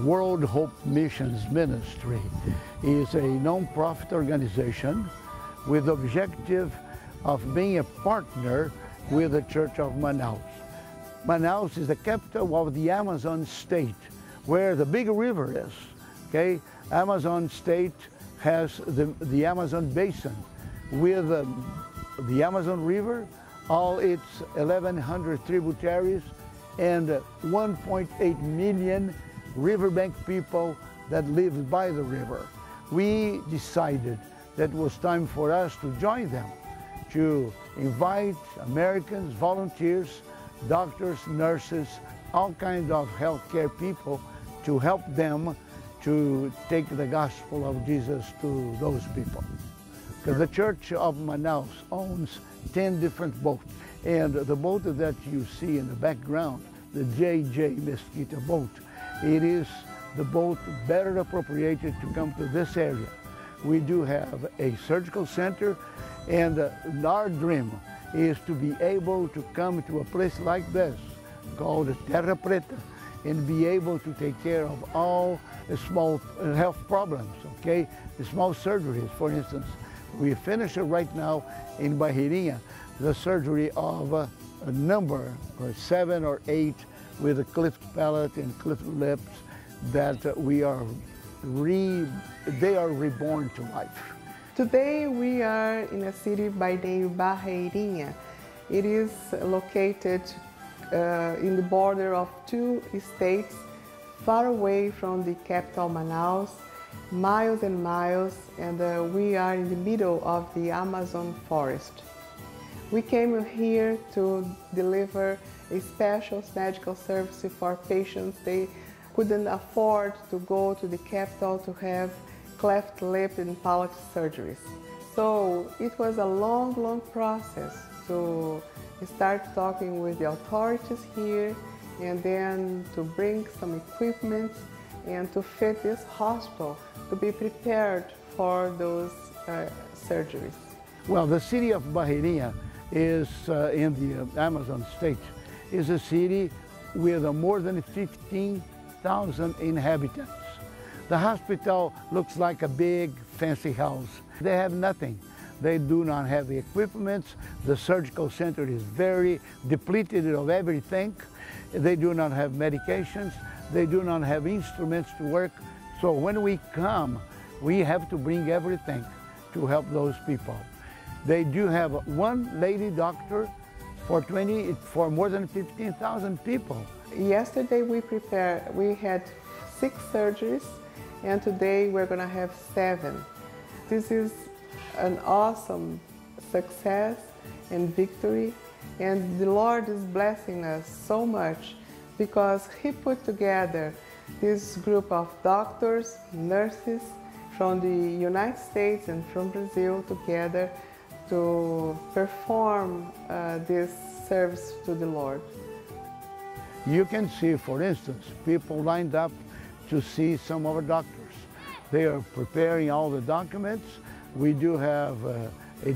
World Hope Missions Ministry is a non-profit organization with the objective of being a partner with the Church of Manaus. Manaus is the capital of the Amazon state, where the big river is. Okay, Amazon state has the Amazon basin with the Amazon River, all its 1,100 tributaries, and 1.8 million riverbank people that live by the river. We decided that it was time for us to join them, to invite Americans, volunteers, doctors, nurses, all kinds of healthcare people to help them to take the gospel of Jesus to those people. Because the Church of Manaus owns 10 different boats, and the boat that you see in the background, the J.J. Mesquita boat, it is the boat better appropriated to come to this area. We do have a surgical center, and our dream is to be able to come to a place like this called Terra Preta and be able to take care of all the small health problems, okay? The small surgeries, for instance. We finish it right now in Barreirinha, the surgery of a number, or 7 or 8, with a cleft palate and cleft lips that they are reborn to life. Today we are in a city by name Barreirinha. It is located in the border of 2 states, far away from the capital Manaus, miles and miles, and we are in the middle of the Amazon forest. We came here to deliver a special medical service for patients. They couldn't afford to go to the capital to have cleft lip and palate surgeries. So it was a long process to start talking with the authorities here, and then to bring some equipment and to fit this hospital to be prepared for those surgeries. Well, the city of Barreirinha is in the Amazon state, is a city with more than 15,000 inhabitants. The hospital looks like a big fancy house. They have nothing. They do not have the equipment. The surgical center is very depleted of everything. They do not have medications. They do not have instruments to work. So when we come, we have to bring everything to help those people. They do have one lady doctor for more than 15,000 people. Yesterday we had 6 surgeries, and today we're going to have 7. This is an awesome success and victory, and the Lord is blessing us so much because He put together this group of doctors, nurses from the United States and from Brazil together to perform this service to the Lord. You can see, for instance, people lined up to see some of our doctors. They are preparing all the documents. We do have a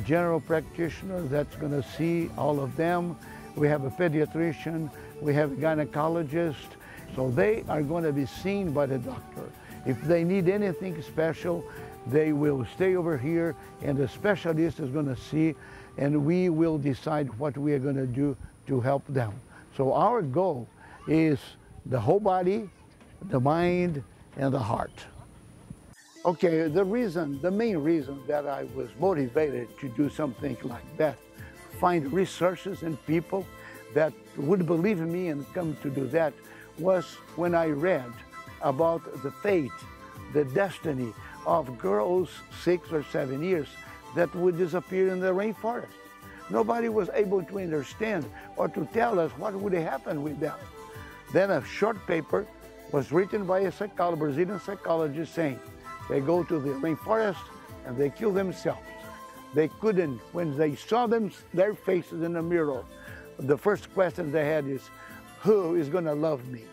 general practitioner that's going to see all of them. We have a pediatrician, we have a gynecologist. So they are going to be seen by the doctor. If they need anything special, they will stay over here and the specialist is going to see, and we will decide what we are going to do to help them. So our goal is the whole body, the mind, and the heart. Okay, the main reason that I was motivated to do something like that, find resources and people that would believe in me and come to do that, was when I read about the fate, the destiny of girls 6 or 7 years that would disappear in the rainforest. Nobody was able to understand or to tell us what would happen with them. Then a short paper was written by a Brazilian psychologist saying they go to the rainforest and they kill themselves. They couldn't, when they saw their faces in the mirror, the first question they had is, who is going to love me?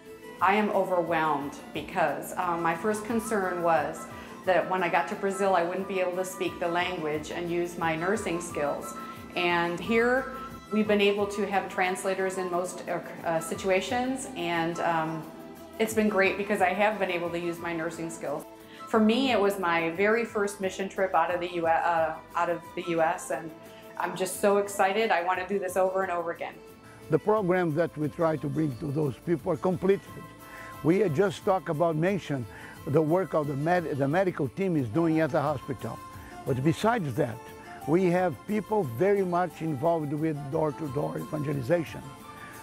I am overwhelmed because my first concern was that when I got to Brazil, I wouldn't be able to speak the language and use my nursing skills. And here, we've been able to have translators in most situations, and It's been great because I have been able to use my nursing skills. For me, it was my very first mission trip out of the U.S., and I'm just so excited. I want to do this over and over again. The programs that we try to bring to those people are completed. We had just talked about, mention the work of the medical team is doing at the hospital. But besides that, we have people very much involved with door-to-door evangelization.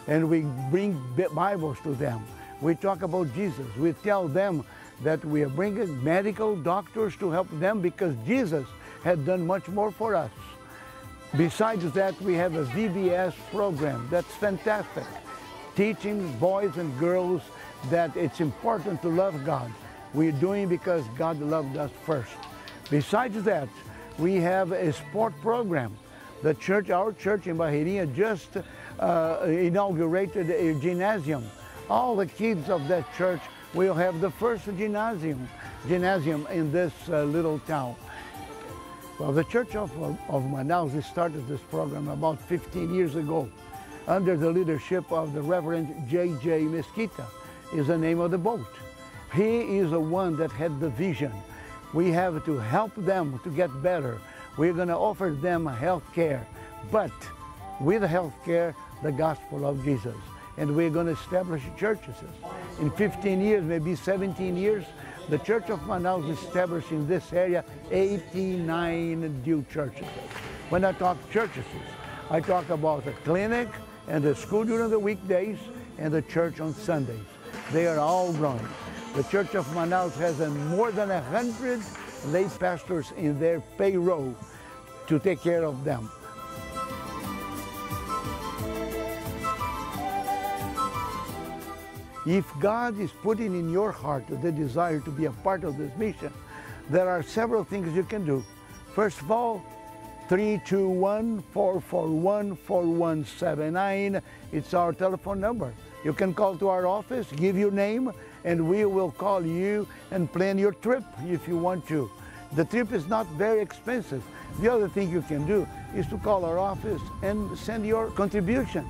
And we bring Bibles to them. We talk about Jesus. We tell them that we are bringing medical doctors to help them because Jesus had done much more for us. Besides that, we have a VBS program that's fantastic, teaching boys and girls that it's important to love God. We're doing because God loved us first. Besides that, we have a sport program. The church, our church in Barreirinha just inaugurated a gymnasium. All the kids of that church will have the first gymnasium in this little town. Well, the Church of Manaus started this program about 15 years ago under the leadership of the Reverend J.J. Mesquita is the name of the boat. He is the one that had the vision. We have to help them to get better. We're going to offer them health care, but with health care, the gospel of Jesus. And we're going to establish churches. In 15 years, maybe 17 years, the Church of Manaus established in this area 89 new churches. When I talk churches, I talk about the clinic and the school during the weekdays and the church on Sundays. They are all growing. The Church of Manaus has more than 100 lay pastors in their payroll to take care of them. If God is putting in your heart the desire to be a part of this mission, there are several things you can do. First of all, 321-441-4179. It's our telephone number. You can call to our office, give your name, and we will call you and plan your trip if you want to. The trip is not very expensive. The other thing you can do is to call our office and send your contribution.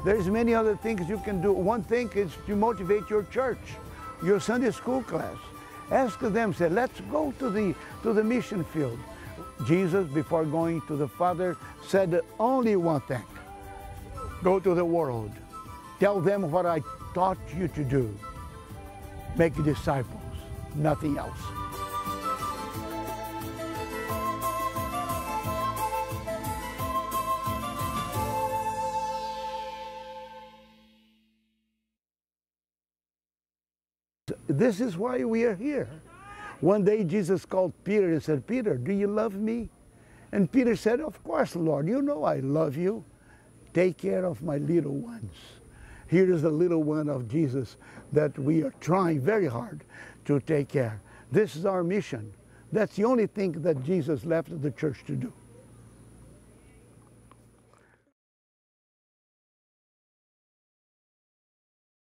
There's many other things you can do. One thing is to motivate your church, your Sunday school class. Ask them, say, let's go to the mission field. Jesus, before going to the Father, said only one thing. Go to the world. Tell them what I taught you to do. Make disciples, nothing else. This is why we are here. One day Jesus called Peter and said, Peter, do you love me? And Peter said, of course, Lord, you know I love you. Take care of my little ones. Here is the little one of Jesus that we are trying very hard to take care. This is our mission. That's the only thing that Jesus left the church to do.